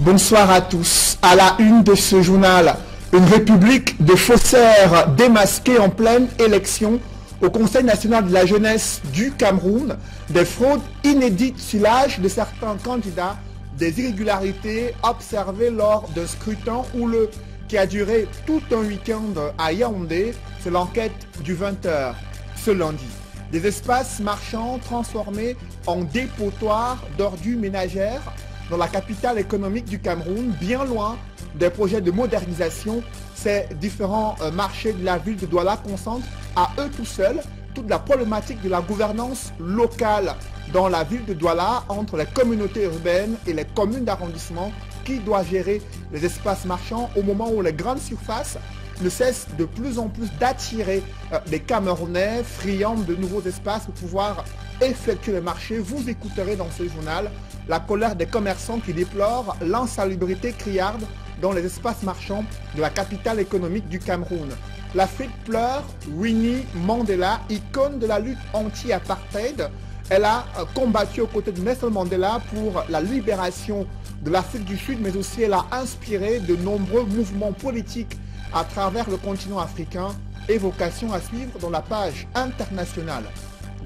Bonsoir à tous. À la une de ce journal, une république de faussaires démasqués en pleine élection au Conseil national de la jeunesse du Cameroun, des fraudes inédites sur l'âge de certains candidats, des irrégularités observées lors d'un scrutin houleux qui a duré tout un week-end à Yaoundé. C'est l'enquête du 20h ce lundi. Des espaces marchands transformés en dépotoirs d'ordures ménagères dans la capitale économique du Cameroun, bien loin des projets de modernisation. Ces différents marchés de la ville de Douala concentrent à eux tout seuls toute la problématique de la gouvernance locale dans la ville de Douala entre les communautés urbaines et les communes d'arrondissement qui doivent gérer les espaces marchands au moment où les grandes surfaces ne cessent de plus en plus d'attirer des Camerounais friands de nouveaux espaces pour pouvoir effectuer les marchés. Vous écouterez dans ce journal la colère des commerçants qui déplorent l'insalubrité criarde dans les espaces marchands de la capitale économique du Cameroun. L'Afrique pleure. Winnie Mandela, icône de la lutte anti-apartheid, elle a combattu aux côtés de Nelson Mandela pour la libération de l'Afrique du Sud, mais aussi elle a inspiré de nombreux mouvements politiques à travers le continent africain. Évocation à suivre dans la page internationale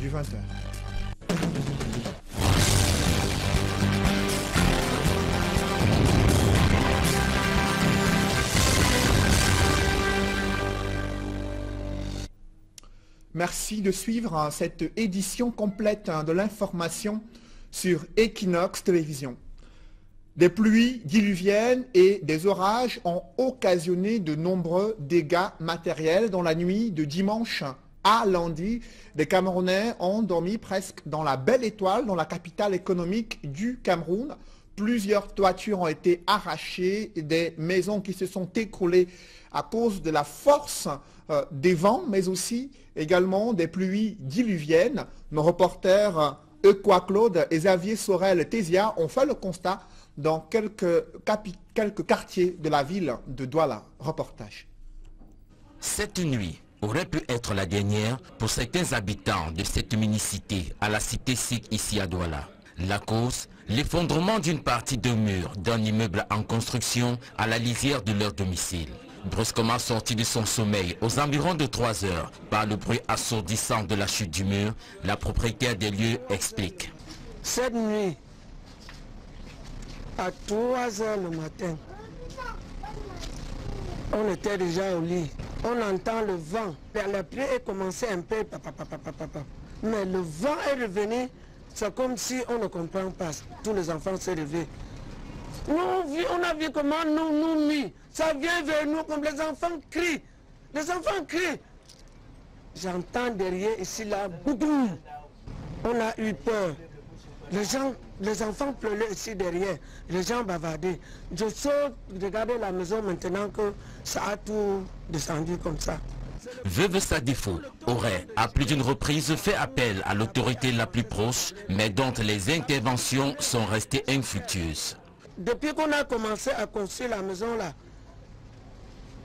du 20h. Merci de suivre cette édition complète de l'information sur Equinox Télévision. Des pluies diluviennes et des orages ont occasionné de nombreux dégâts matériels dans la nuit de dimanche à lundi. Des Camerounais ont dormi presque dans la belle étoile dans la capitale économique du Cameroun. Plusieurs toitures ont été arrachées, des maisons qui se sont écroulées à cause de la force des vents, mais aussi également des pluies diluviennes. Nos reporters Equa Claude et Xavier Sorel-Tésia ont fait le constat dans quelques quartiers de la ville de Douala. Reportage. Cette nuit aurait pu être la dernière pour certains habitants de cette municipalité à la cité SIC ici à Douala. La cause, l'effondrement d'une partie de mur d'un immeuble en construction à la lisière de leur domicile. Brusquement sorti de son sommeil aux environs de 3 heures par le bruit assourdissant de la chute du mur, la propriétaire des lieux explique. Cette nuit, à 3 heures le matin, on était déjà au lit. On entend le vent. La pluie a commencé un peu, mais le vent est revenu. C'est comme si on ne comprend pas. Tous les enfants se levés. Nous, on a vu comment nous mis. Ça vient vers nous comme les enfants crient. Les enfants crient. J'entends derrière ici là, boum. On a eu peur. Les enfants pleuraient ici derrière. Les gens bavardaient. Je sors regarder la maison maintenant que ça a tout descendu comme ça. Veuve Sadifo aurait, à plus d'une reprise, fait appel à l'autorité la plus proche, mais dont les interventions sont restées infructueuses. Depuis qu'on a commencé à construire la maison là,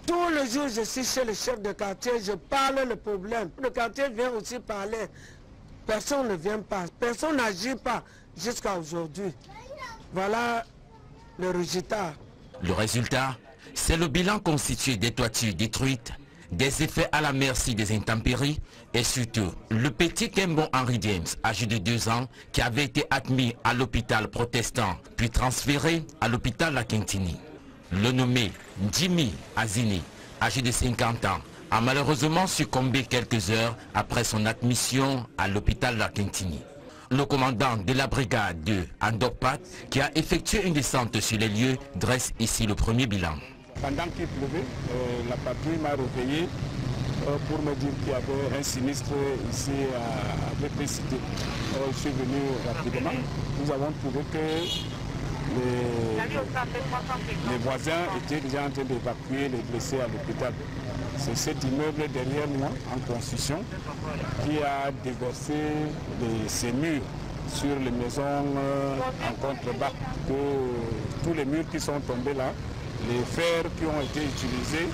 tous les jours je suis chez le chef de quartier, je parle le problème. Le quartier vient aussi parler. Personne ne vient pas, personne n'agit pas jusqu'à aujourd'hui. Voilà le résultat. Le résultat, c'est le bilan constitué des toitures détruites, des effets à la merci des intempéries et surtout le petit Kembon Henry James, âgé de 2 ans, qui avait été admis à l'hôpital protestant puis transféré à l'hôpital La Quintini. Le nommé Jimmy Azini, âgé de 50 ans, a malheureusement succombé quelques heures après son admission à l'hôpital La Quintini. Le commandant de la brigade 2, Andokpat, qui a effectué une descente sur les lieux, dresse ici le premier bilan. Pendant qu'il pleuvait, la patrouille m'a réveillé pour me dire qu'il y avait un sinistre ici à Bépé-Cité. Je suis venu rapidement. Nous avons trouvé que les voisins étaient déjà en train d'évacuer les blessés à l'hôpital. C'est cet immeuble derrière moi, en construction, qui a déversé ses murs sur les maisons en contrebas. Tous les murs qui sont tombés là, les fers qui ont été utilisés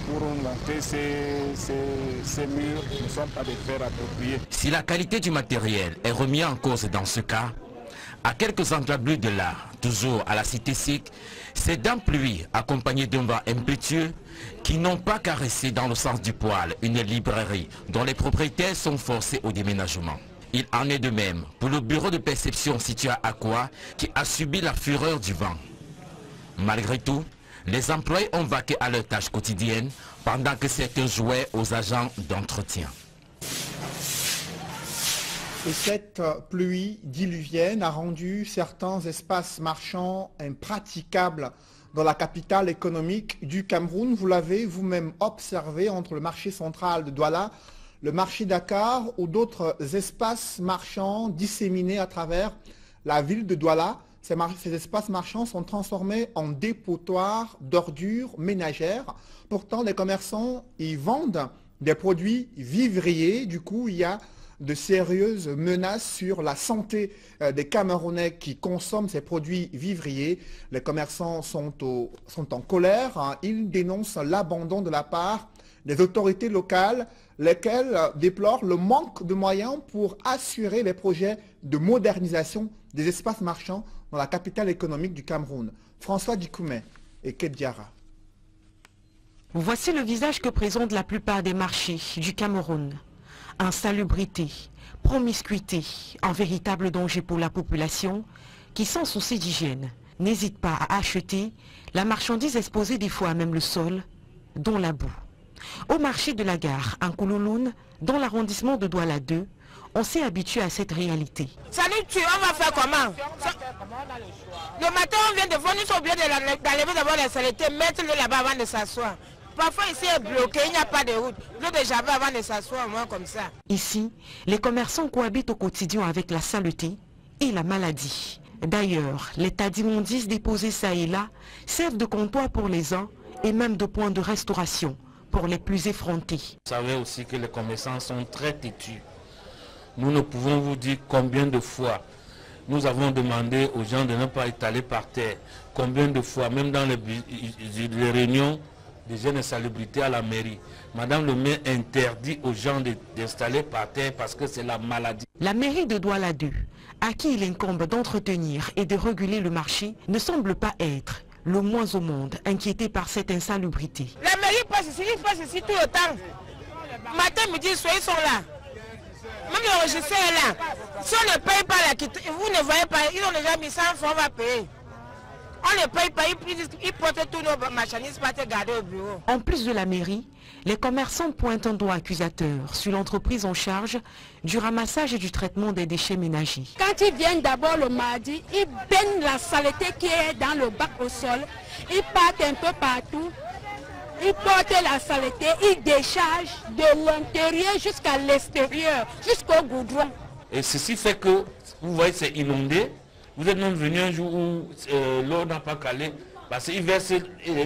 pour monter ces murs ne sont pas des fers appropriés. Si la qualité du matériel est remise en cause dans ce cas, À quelques encablures de là, toujours à la cité SIC, c'est d'un pluie accompagné d'un vent impétueux qui n'ont pas caressé dans le sens du poil une librairie dont les propriétaires sont forcés au déménagement. Il en est de même pour le bureau de perception situé à Akwa qui a subi la fureur du vent. Malgré tout, les employés ont vaqué à leurs tâches quotidiennes pendant que certains jouaient aux agents d'entretien. Et cette pluie diluvienne a rendu certains espaces marchands impraticables dans la capitale économique du Cameroun. Vous l'avez vous-même observé entre le marché central de Douala, le marché Dakar ou d'autres espaces marchands disséminés à travers la ville de Douala. Ces espaces marchands sont transformés en dépotoirs d'ordures ménagères. Pourtant, les commerçants y vendent des produits vivriers. Du coup, il y a de sérieuses menaces sur la santé des Camerounais qui consomment ces produits vivriers. Les commerçants sont en colère, hein. Ils dénoncent l'abandon de la part des autorités locales, lesquelles déplorent le manque de moyens pour assurer les projets de modernisation des espaces marchands dans la capitale économique du Cameroun. François Dikoumé et Kediara. Voici le visage que présentent la plupart des marchés du Cameroun. Insalubrité, promiscuité, un véritable danger pour la population qui, sans souci d'hygiène, n'hésite pas à acheter la marchandise exposée des fois à même le sol, dont la boue. Au marché de la gare, en Koulouloun, dans l'arrondissement de Douala 2, on s'est habitué à cette réalité. Salut, on va faire comment? Le matin, on vient de voir, nous sommes obligés d'enlever d'abord la saleté, mettre-le là-bas avant de s'asseoir. Parfois ici est bloqué, il n'y a pas de route. L'eau de javel avant de s'asseoir, au moins comme ça. Ici, les commerçants cohabitent au quotidien avec la saleté et la maladie. D'ailleurs, les tas d'immondices déposés ça et là servent de comptoir pour les uns et même de point de restauration pour les plus effrontés. Vous savez aussi que les commerçants sont très têtus. Nous ne pouvons vous dire combien de fois nous avons demandé aux gens de ne pas étaler par terre. Combien de fois, même dans les réunions des jeunes insalubrités à la mairie, Madame le maire interdit aux gens d'installer par terre parce que c'est la maladie. La mairie de Douala 2, à qui il incombe d'entretenir et de réguler le marché, ne semble pas être le moins au monde inquiété par cette insalubrité. La mairie passe ici, il passe ici tout le temps. Matin, midi, soir, ils sont là. Même le registre est là. Si on ne paye pas la quitte, vous ne voyez pas, ils ont déjà mis 100 francs, on va payer. On ne paye pas, ils portent tous nos marchandises pour te garder au bureau. En plus de la mairie, les commerçants pointent un doigt accusateur sur l'entreprise en charge du ramassage et du traitement des déchets ménagers. Quand ils viennent d'abord le mardi, ils baignent la saleté qui est dans le bac au sol. Ils partent un peu partout. Ils portent la saleté, ils déchargent de l'intérieur jusqu'à l'extérieur, jusqu'au goudron. Et ceci fait que, vous voyez, c'est inondé. Vous êtes même venu un jour où l'eau n'a pas calé, parce qu'ils versent,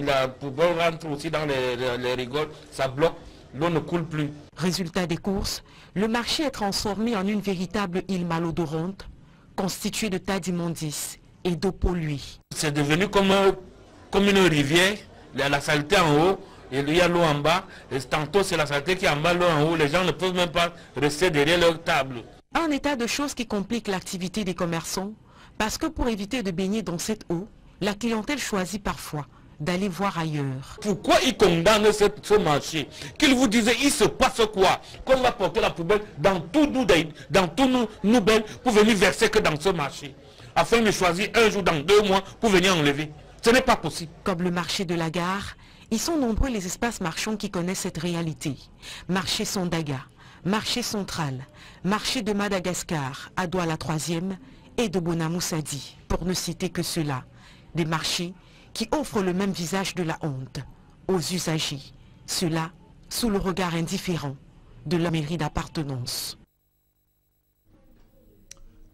la poubelle rentre aussi dans les rigoles, ça bloque, l'eau ne coule plus. Résultat des courses, le marché est transformé en une véritable île malodorante, constituée de tas d'immondices et d'eau polluée. C'est devenu comme une rivière, il y a la saleté en haut, et il y a l'eau en bas, et tantôt c'est la saleté qui est en bas, l'eau en haut, les gens ne peuvent même pas rester derrière leur table. Un état de choses qui complique l'activité des commerçants, parce que pour éviter de baigner dans cette eau, la clientèle choisit parfois d'aller voir ailleurs. Pourquoi ils condamnent ce marché? Qu'ils vous disaient, il se passe quoi? Qu'on va porter la poubelle dans tous nos nouvelles pour venir verser que dans ce marché, afin de choisir un jour dans 2 mois pour venir enlever. Ce n'est pas possible. Comme le marché de la gare, ils sont nombreux les espaces marchands qui connaissent cette réalité. Marché Sandaga, marché central, marché de Madagascar, à Douala 3e, et de Bonamoussadi, pour ne citer que ceux-là. Des marchés qui offrent le même visage de la honte aux usagers, cela sous le regard indifférent de la mairie d'appartenance.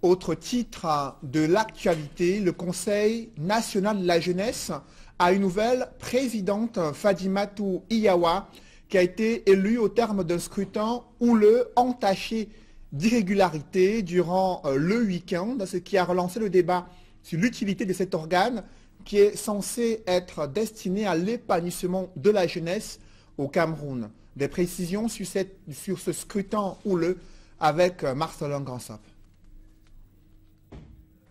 Autre titre de l'actualité, le Conseil national de la jeunesse a une nouvelle présidente, Fadimatou Iyawa, qui a été élue au terme d'un scrutin houleux, entaché d'irrégularité durant le week-end, ce qui a relancé le débat sur l'utilité de cet organe qui est censé être destiné à l'épanouissement de la jeunesse au Cameroun. Des précisions sur ce scrutin houleux avec Marcelin Gansop.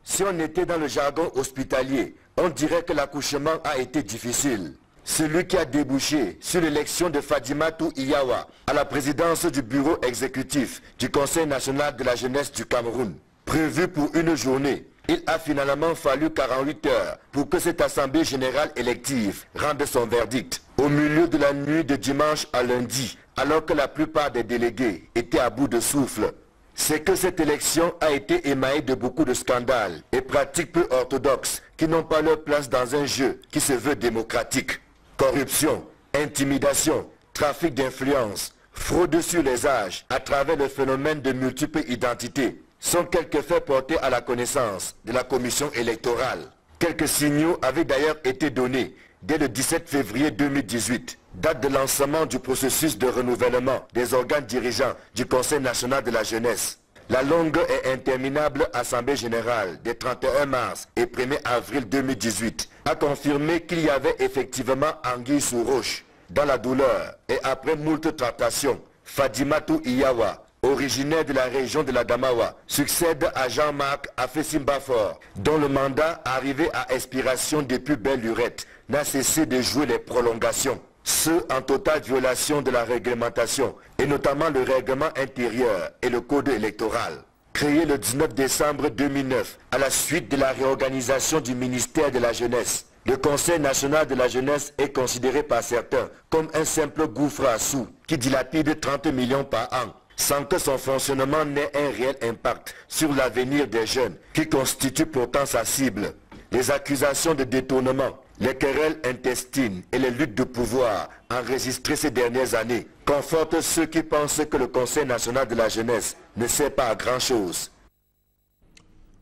Si on était dans le jargon hospitalier, on dirait que l'accouchement a été difficile. Celui qui a débouché sur l'élection de Fadimatou Iyawa à la présidence du bureau exécutif du Conseil national de la jeunesse du Cameroun. Prévu pour une journée, il a finalement fallu 48 heures pour que cette assemblée générale élective rende son verdict. Au milieu de la nuit de dimanche à lundi, alors que la plupart des délégués étaient à bout de souffle, c'est que cette élection a été émaillée de beaucoup de scandales et pratiques peu orthodoxes qui n'ont pas leur place dans un jeu qui se veut démocratique. Corruption, intimidation, trafic d'influence, fraude sur les âges à travers le phénomène de multiples identités sont quelques faits portés à la connaissance de la commission électorale. Quelques signaux avaient d'ailleurs été donnés dès le 17 février 2018, date de lancement du processus de renouvellement des organes dirigeants du Conseil national de la jeunesse. La longue et interminable Assemblée générale des 31 mars et 1er avril 2018 a confirmé qu'il y avait effectivement anguille sous roche. Dans la douleur et après moult tractations, Fadimatou Iyawa, originaire de la région de la Damawa, succède à Jean-Marc Afesimbafor, dont le mandat arrivé à expiration depuis belle lurette n'a cessé de jouer les prolongations. Ce en totale violation de la réglementation, et notamment le règlement intérieur et le code électoral. Créé le 19 décembre 2009 à la suite de la réorganisation du ministère de la Jeunesse, le Conseil national de la jeunesse est considéré par certains comme un simple gouffre à sous qui dilapide 30 millions par an, sans que son fonctionnement n'ait un réel impact sur l'avenir des jeunes, qui constituent pourtant sa cible. Les accusations de détournement, les querelles intestines et les luttes de pouvoir enregistrées ces dernières années confortent ceux qui pensent que le Conseil national de la jeunesse ne sert pas à grand-chose.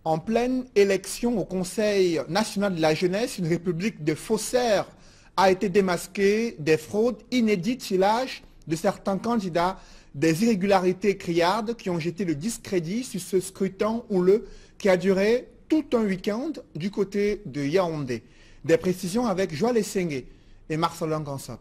En pleine élection au Conseil national de la jeunesse, une république de faussaires a été démasquée, des fraudes inédites sur l'âge de certains candidats, des irrégularités criardes qui ont jeté le discrédit sur ce scrutin houleux qui a duré tout un week-end du côté de Yaoundé. Des précisions avec Joël Essengue et Marcelin Gansop.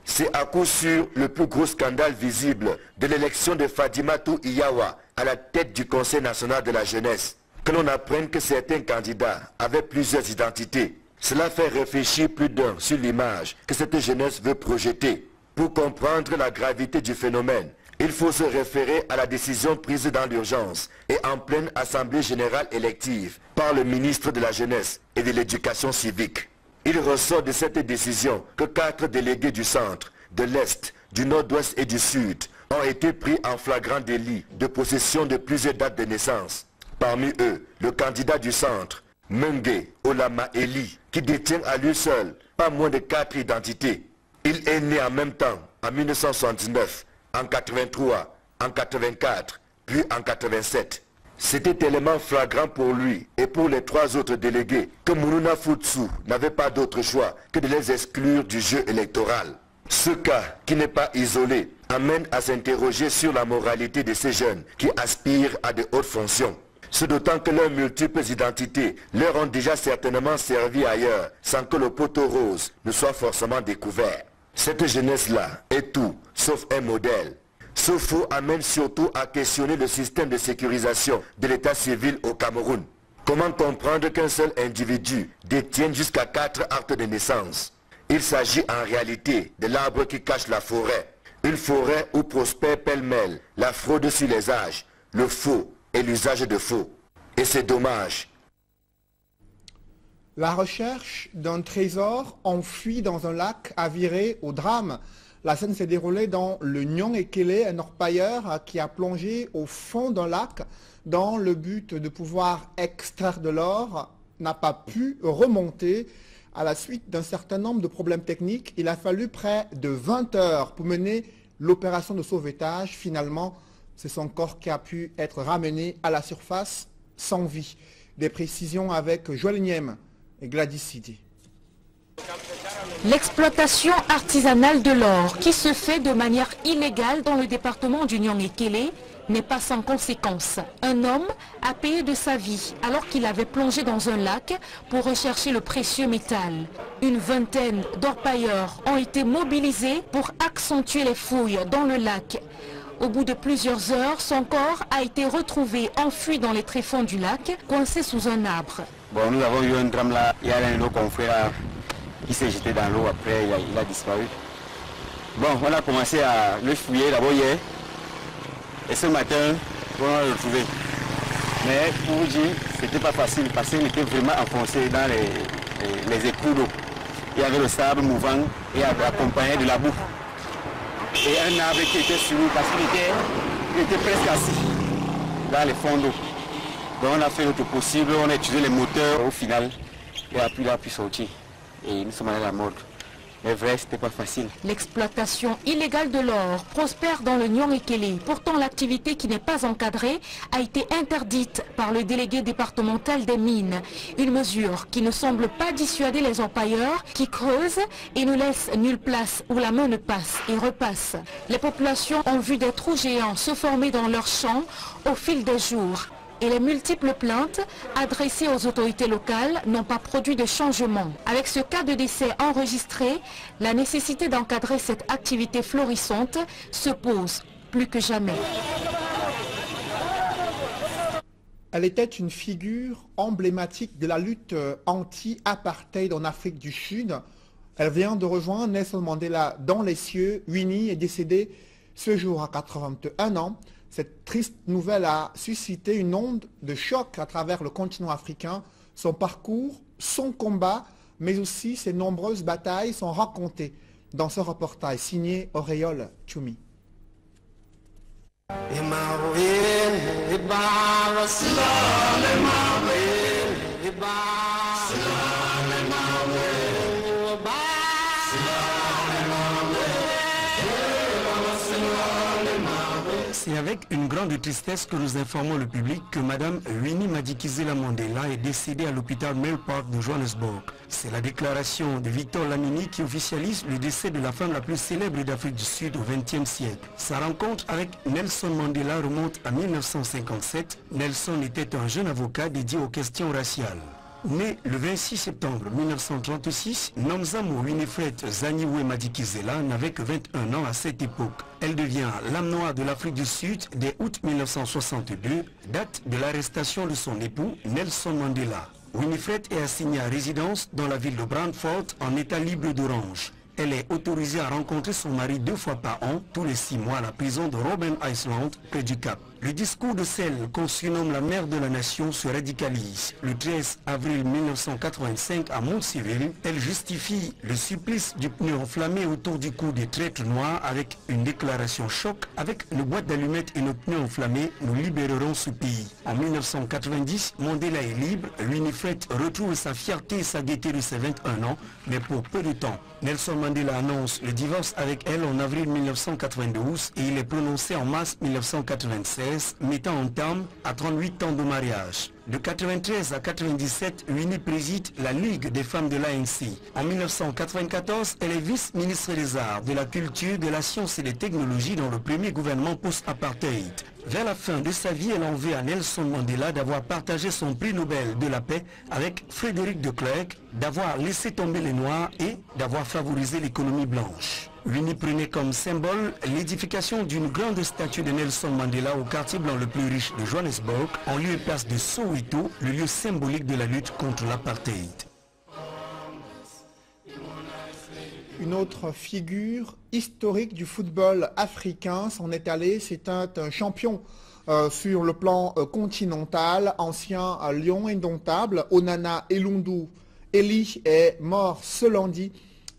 C'est à coup sûr le plus gros scandale visible de l'élection de Fadimatou Iyawa à la tête du Conseil national de la jeunesse que l'on apprenne que certains candidats avaient plusieurs identités. Cela fait réfléchir plus d'un sur l'image que cette jeunesse veut projeter. Pour comprendre la gravité du phénomène, il faut se référer à la décision prise dans l'urgence et en pleine assemblée générale élective par le ministre de la Jeunesse et de l'Éducation civique. Il ressort de cette décision que 4 délégués du centre, de l'Est, du Nord-Ouest et du Sud ont été pris en flagrant délit de possession de plusieurs dates de naissance. Parmi eux, le candidat du centre, Mengue Olama Eli, qui détient à lui seul pas moins de 4 identités. Il est né en même temps, en 1979, en 83, en 84, puis en 87. C'était tellement flagrant pour lui et pour les 3 autres délégués que Mounouna Futsu n'avait pas d'autre choix que de les exclure du jeu électoral. Ce cas, qui n'est pas isolé, amène à s'interroger sur la moralité de ces jeunes qui aspirent à de hautes fonctions. Ce d'autant que leurs multiples identités leur ont déjà certainement servi ailleurs, sans que le poteau rose ne soit forcément découvert. Cette jeunesse-là est tout, sauf un modèle. Ce faux amène surtout à questionner le système de sécurisation de l'état civil au Cameroun. Comment comprendre qu'un seul individu détienne jusqu'à 4 actes de naissance? Il s'agit en réalité de l'arbre qui cache la forêt. Une forêt où prospère pêle-mêle la fraude sur les âges, le faux et l'usage de faux. Et c'est dommage. La recherche d'un trésor enfui dans un lac a viré au drame. La scène s'est déroulée dans le Nyong-Ekele, un orpailleur qui a plongé au fond d'un lac dans le but de pouvoir extraire de l'or, n'a pas pu remonter à la suite d'un certain nombre de problèmes techniques. Il a fallu près de 20 heures pour mener l'opération de sauvetage. Finalement, c'est son corps qui a pu être ramené à la surface sans vie. Des précisions avec Joël Niem et Gladys Sidi. L'exploitation artisanale de l'or qui se fait de manière illégale dans le département du Nyong-Ekele n'est pas sans conséquence. Un homme a payé de sa vie alors qu'il avait plongé dans un lac pour rechercher le précieux métal. Une vingtaine d'orpailleurs ont été mobilisés pour accentuer les fouilles dans le lac. Au bout de plusieurs heures, son corps a été retrouvé enfui dans les tréfonds du lac, coincé sous un arbre. Bon, nous avons eu un drame là, il y a un de nos confrères qui s'est jeté dans l'eau, après il a disparu. Bon, on a commencé à le fouiller d'abord hier, et ce matin, on l'a retrouvé. Mais pour vous dire, c'était pas facile parce qu'il était vraiment enfoncé dans les éclous d'eau. Il y avait le sable mouvant et accompagné de la boue. Et un arbre qui était sur nous parce qu'il était presque assis dans les fonds d'eau. Donc on a fait notre possible, on a utilisé les moteurs au final. Et il a pu sortir. Et nous sommes allés à la morgue. Mais vrai, c'était pas facile. L'exploitation illégale de l'or prospère dans le Nyong-Ekele. Pourtant, l'activité qui n'est pas encadrée a été interdite par le délégué départemental des mines. Une mesure qui ne semble pas dissuader les empailleurs qui creusent et ne laissent nulle place où la main ne passe et repasse. Les populations ont vu des trous géants se former dans leurs champs au fil des jours. Et les multiples plaintes adressées aux autorités locales n'ont pas produit de changement. Avec ce cas de décès enregistré, la nécessité d'encadrer cette activité florissante se pose plus que jamais. Elle était une figure emblématique de la lutte anti-apartheid en Afrique du Sud. Elle vient de rejoindre Nelson Mandela dans les cieux. Winnie est décédée ce jour à 81 ans. Cette triste nouvelle a suscité une onde de choc à travers le continent africain. Son parcours, son combat, mais aussi ses nombreuses batailles sont racontées dans ce reportage signé Auréole Tchoumi. C'est avec une grande tristesse que nous informons le public que Mme Winnie Madikizela Mandela est décédée à l'hôpital Mel Park de Johannesburg. C'est la déclaration de Victor Lamini qui officialise le décès de la femme la plus célèbre d'Afrique du Sud au XXe siècle. Sa rencontre avec Nelson Mandela remonte à 1957. Nelson était un jeune avocat dédié aux questions raciales. Né le 26 septembre 1936, Nomzamo Winifred Zaniwe Madikizela n'avait que 21 ans à cette époque. Elle devient l'âme noire de l'Afrique du Sud dès août 1962, date de l'arrestation de son époux Nelson Mandela. Winifred est assignée à résidence dans la ville de Brantford en état libre d'Orange. Elle est autorisée à rencontrer son mari 2 fois par an, tous les 6 mois à la prison de Robben Island, près du Cap. Le discours de celle qu'on surnomme la mère de la nation se radicalise. Le 13 avril 1985 à Mont-Civil, elle justifie le supplice du pneu enflammé autour du cou des traîtres noirs avec une déclaration choc. Avec une boîte d'allumettes et nos pneus enflammés, nous libérerons ce pays. En 1990, Mandela est libre. Winifred retrouve sa fierté et sa gaieté de ses 21 ans, mais pour peu de temps. Nelson Mandela annonce le divorce avec elle en avril 1992 et il est prononcé en mars 1996, mettant en terme à 38 ans de mariage. De 93 à 97, Winnie préside la Ligue des femmes de l'ANC. En 1994, elle est vice-ministre des Arts, de la Culture, de la Science et des Technologies dans le premier gouvernement post-apartheid. Vers la fin de sa vie, elle en veut à Nelson Mandela d'avoir partagé son prix Nobel de la paix avec Frédéric de Klerk, d'avoir laissé tomber les Noirs et d'avoir favorisé l'économie blanche. Winnie prenait comme symbole l'édification d'une grande statue de Nelson Mandela au quartier blanc le plus riche de Johannesburg, en lieu et place de Soweto, le lieu symbolique de la lutte contre l'apartheid. Une autre figure historique du football africain s'en est allée. C'est un champion sur le plan continental, ancien lion indomptable. Onana Elundu Eli est mort ce lundi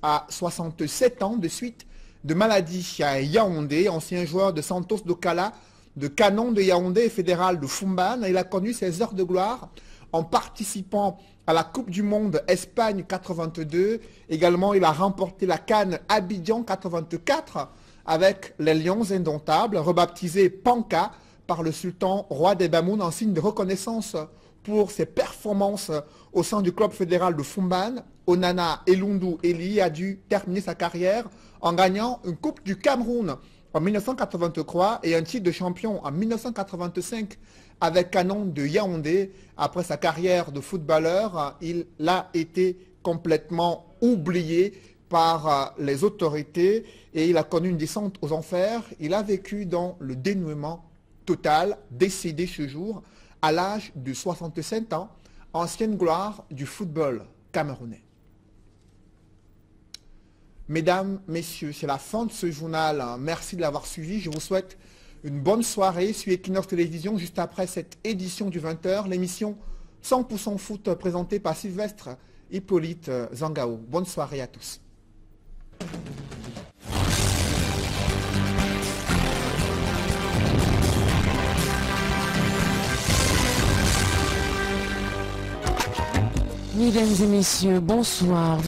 à 67 ans de suite de maladie à Yaoundé, ancien joueur de Santos Dokala, de Canon de Yaoundé et fédéral de Fumbane. Il a connu ses heures de gloire en participant à la Coupe du Monde Espagne 82. Également, il a remporté la CAN Abidjan 84 avec les Lions indomptables, rebaptisé Panka par le sultan roi des Bamoun en signe de reconnaissance pour ses performances au sein du club fédéral de Fumbane. Onana Elundu Eli a dû terminer sa carrière en gagnant une Coupe du Cameroun en 1983 et un titre de champion en 1985 avec Canon de Yaoundé. Après sa carrière de footballeur, il a été complètement oublié par les autorités et il a connu une descente aux enfers. Il a vécu dans le dénuement total, décédé ce jour à l'âge de 67 ans, ancienne gloire du football camerounais. Mesdames, messieurs, c'est la fin de ce journal. Merci de l'avoir suivi. Je vous souhaite une bonne soirée sur Equinox Télévision. Juste après cette édition du 20h, l'émission 100% foot présentée par Sylvestre Hippolyte Zangao. Bonne soirée à tous. Mesdames et messieurs, bonsoir.